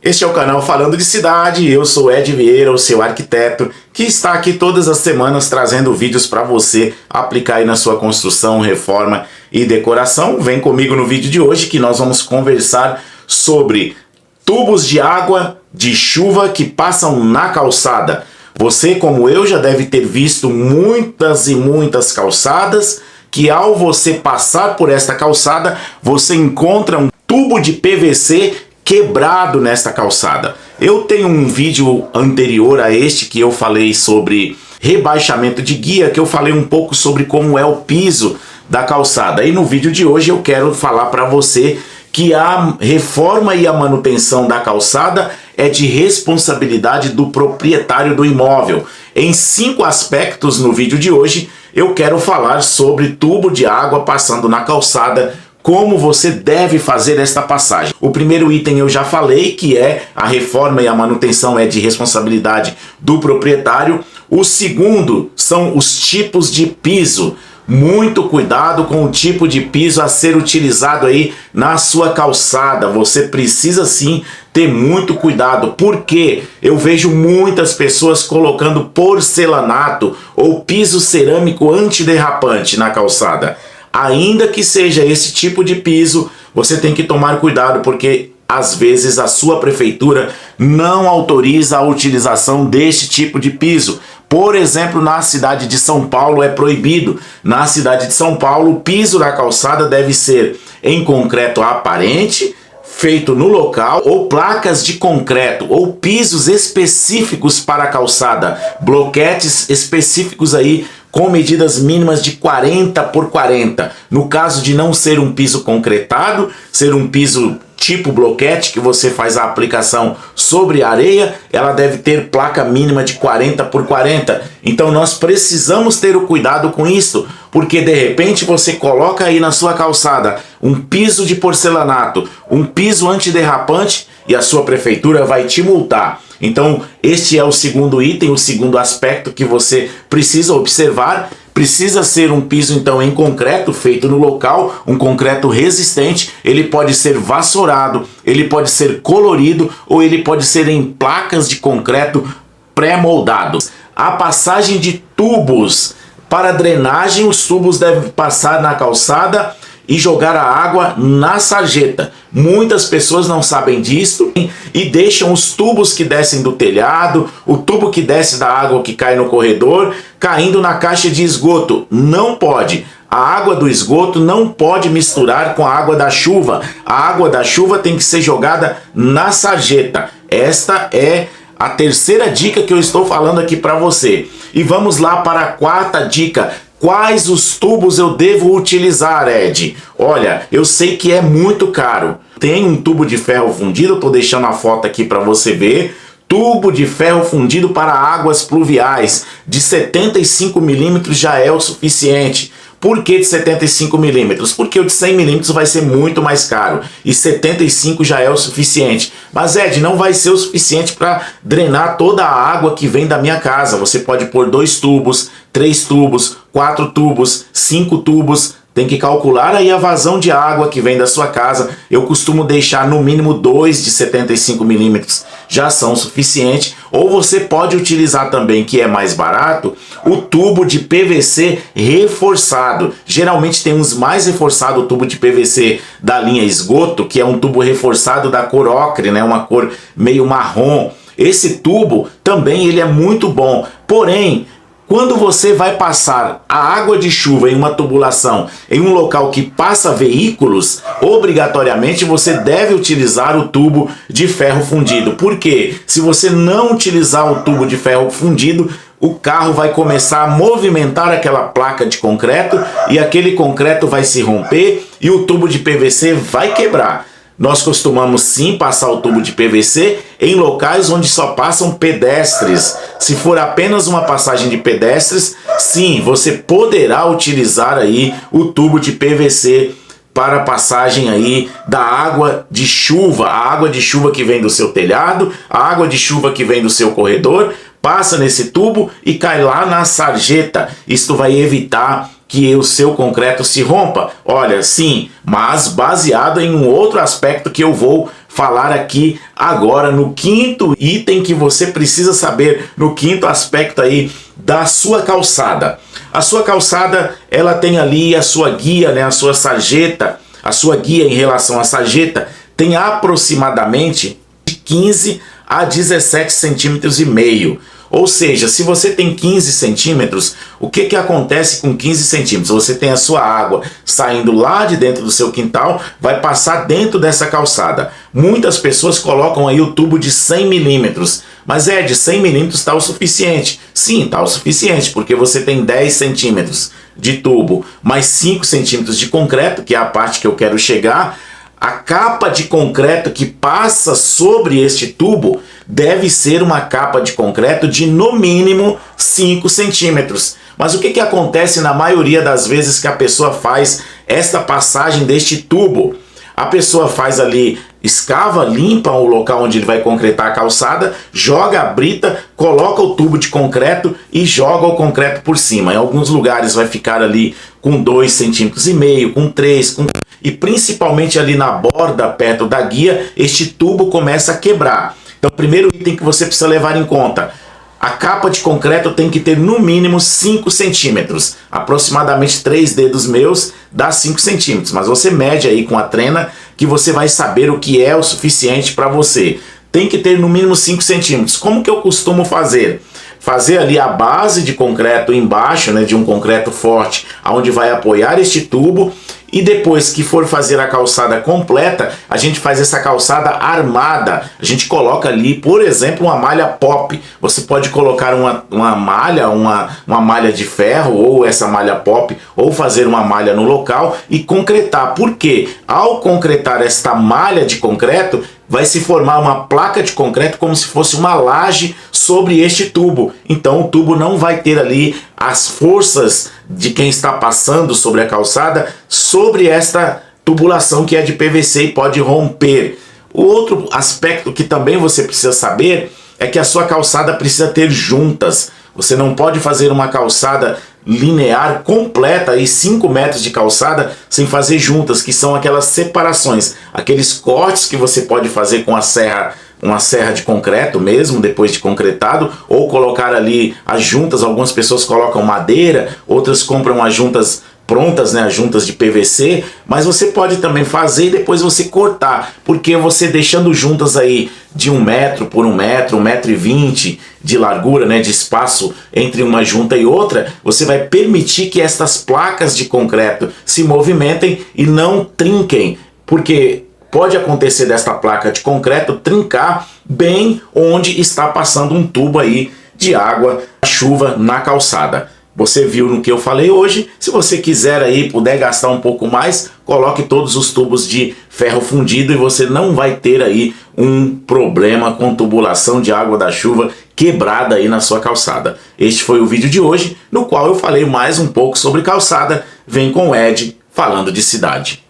Este é o canal Falando de Cidade, eu sou Ed Vieira, o seu arquiteto, que está aqui todas as semanas trazendo vídeos para você aplicar aí na sua construção, reforma e decoração. Vem comigo no vídeo de hoje que nós vamos conversar sobre tubos de água de chuva que passam na calçada. Você, como eu, já deve ter visto muitas e muitas calçadas que ao você passar por esta calçada, você encontra um tubo de PVC quebrado nesta calçada. Eu tenho um vídeo anterior a este que eu falei sobre rebaixamento de guia, que eu falei um pouco sobre como é o piso da calçada. E no vídeo de hoje eu quero falar para você que a reforma e a manutenção da calçada é de responsabilidade do proprietário do imóvel. Em 5 aspectos no vídeo de hoje eu quero falar sobre tubo de água passando na calçada, como você deve fazer esta passagem. O primeiro item eu já falei, que é a reforma e a manutenção é de responsabilidade do proprietário. O segundo são os tipos de piso. Muito cuidado com o tipo de piso a ser utilizado aí na sua calçada. Você precisa sim ter muito cuidado, porque eu vejo muitas pessoas colocando porcelanato ou piso cerâmico antiderrapante na calçada. Ainda que seja esse tipo de piso, você tem que tomar cuidado, porque às vezes a sua prefeitura não autoriza a utilização deste tipo de piso. Por exemplo, na cidade de São Paulo é proibido. Na cidade de São Paulo, o piso da calçada deve ser em concreto aparente, feito no local, ou placas de concreto, ou pisos específicos para a calçada, bloquetes específicos aí com medidas mínimas de 40 por 40. No caso de não ser um piso concretado, ser um piso tipo bloquete, que você faz a aplicação sobre a areia, ela deve ter placa mínima de 40 por 40. Então nós precisamos ter o cuidado com isso, porque de repente você coloca aí na sua calçada um piso de porcelanato, um piso antiderrapante, e a sua prefeitura vai te multar. Então este é o segundo item, o segundo aspecto que você precisa observar. Precisa ser um piso então em concreto, feito no local, um concreto resistente. Ele pode ser vassourado, ele pode ser colorido, ou ele pode ser em placas de concreto pré-moldados. A passagem de tubos para drenagem, os tubos devem passar na calçada e jogar a água na sarjeta. Muitas pessoas não sabem disso e deixam os tubos que descem do telhado, o tubo que desce da água que cai no corredor, caindo na caixa de esgoto. Não pode. A água do esgoto não pode misturar com a água da chuva. A água da chuva tem que ser jogada na sarjeta. Esta é a terceira dica que eu estou falando aqui para você. E vamos lá para a quarta dica. Quais os tubos eu devo utilizar, Ed? Olha, eu sei que é muito caro. Tem um tubo de ferro fundido, estou deixando a foto aqui para você ver. Tubo de ferro fundido para águas pluviais de 75 milímetros já é o suficiente. Por que de 75 milímetros? Porque o de 100 milímetros vai ser muito mais caro e 75 já é o suficiente. Mas Ed, não vai ser o suficiente para drenar toda a água que vem da minha casa. Você pode pôr 2 tubos, 3 tubos, 4 tubos, 5 tubos. Tem que calcular aí a vazão de água que vem da sua casa. Eu costumo deixar no mínimo 2 de 75 milímetros, já são suficientes. Ou você pode utilizar também, que é mais barato, o tubo de PVC reforçado. Geralmente tem uns mais reforçados, o tubo de PVC da linha esgoto, que é um tubo reforçado da cor ocre, né? Uma cor meio marrom. Esse tubo também ele é muito bom, porém, quando você vai passar a água de chuva em uma tubulação em um local que passa veículos, obrigatoriamente você deve utilizar o tubo de ferro fundido. Por quê? Se você não utilizar o tubo de ferro fundido, o carro vai começar a movimentar aquela placa de concreto e aquele concreto vai se romper e o tubo de PVC vai quebrar. Nós costumamos sim passar o tubo de PVC em locais onde só passam pedestres. Se for apenas uma passagem de pedestres, sim, você poderá utilizar aí o tubo de PVC para a passagem aí da água de chuva. A água de chuva que vem do seu telhado, a água de chuva que vem do seu corredor, passa nesse tubo e cai lá na sarjeta. Isto vai evitar que o seu concreto se rompa. Olha, sim, mas baseado em um outro aspecto que eu vou falar aqui agora no quinto item que você precisa saber, no quinto aspecto aí da sua calçada. A sua calçada, ela tem ali a sua guia, né, a sua sarjeta, a sua guia em relação à sarjeta tem aproximadamente de 15 a 17 centímetros e meio. Ou seja, se você tem 15 centímetros, o que acontece com 15 centímetros? Você tem a sua água saindo lá de dentro do seu quintal, vai passar dentro dessa calçada. Muitas pessoas colocam aí o tubo de 100 milímetros. Mas de 100 milímetros está o suficiente. Sim, está o suficiente, porque você tem 10 centímetros de tubo, mais 5 centímetros de concreto, que é a parte que eu quero chegar. A capa de concreto que passa sobre este tubo deve ser uma capa de concreto de no mínimo 5 centímetros. Mas o que acontece na maioria das vezes que a pessoa faz esta passagem deste tubo? A pessoa faz ali, escava, limpa o local onde ele vai concretar a calçada, joga a brita, coloca o tubo de concreto e joga o concreto por cima. Em alguns lugares vai ficar ali com 2,5 centímetros, com 3, e principalmente ali na borda, perto da guia, este tubo começa a quebrar. Então, o primeiro item que você precisa levar em conta: a capa de concreto tem que ter no mínimo 5 centímetros. Aproximadamente 3 dedos meus dá 5 centímetros. Mas você mede aí com a trena que você vai saber o que é o suficiente para você. Tem que ter no mínimo 5 centímetros. Como que eu costumo fazer? Fazer ali a base de concreto embaixo, né, de um concreto forte, onde vai apoiar este tubo. E depois que for fazer a calçada completa, a gente faz essa calçada armada. A gente coloca ali, por exemplo, uma malha pop. Você pode colocar uma malha de ferro, ou essa malha pop, ou fazer uma malha no local e concretar. Por quê? Ao concretar esta malha de concreto, vai se formar uma placa de concreto como se fosse uma laje sobre este tubo. Então o tubo não vai ter ali as forças de quem está passando sobre a calçada sobre esta tubulação que é de PVC e pode romper. O outro aspecto que também você precisa saber é que a sua calçada precisa ter juntas. Você não pode fazer uma calçada linear completa, aí 5 metros de calçada, sem fazer juntas, que são aquelas separações, aqueles cortes que você pode fazer com a serra, uma serra de concreto mesmo, depois de concretado, ou colocar ali as juntas. Algumas pessoas colocam madeira, outras compram as juntas prontas, né, as juntas de PVC, mas você pode também fazer e depois você cortar, porque você deixando juntas aí de 1 metro por 1 metro, 1,20 m de largura, né, de espaço entre uma junta e outra, você vai permitir que estas placas de concreto se movimentem e não trinquem, porque pode acontecer desta placa de concreto trincar bem onde está passando um tubo aí de água, chuva na calçada. Você viu no que eu falei hoje. Se você quiser aí, puder gastar um pouco mais, coloque todos os tubos de ferro fundido e você não vai ter aí um problema com tubulação de água da chuva quebrada aí na sua calçada. Este foi o vídeo de hoje, no qual eu falei mais um pouco sobre calçada. Vem com o Ed falando de cidade.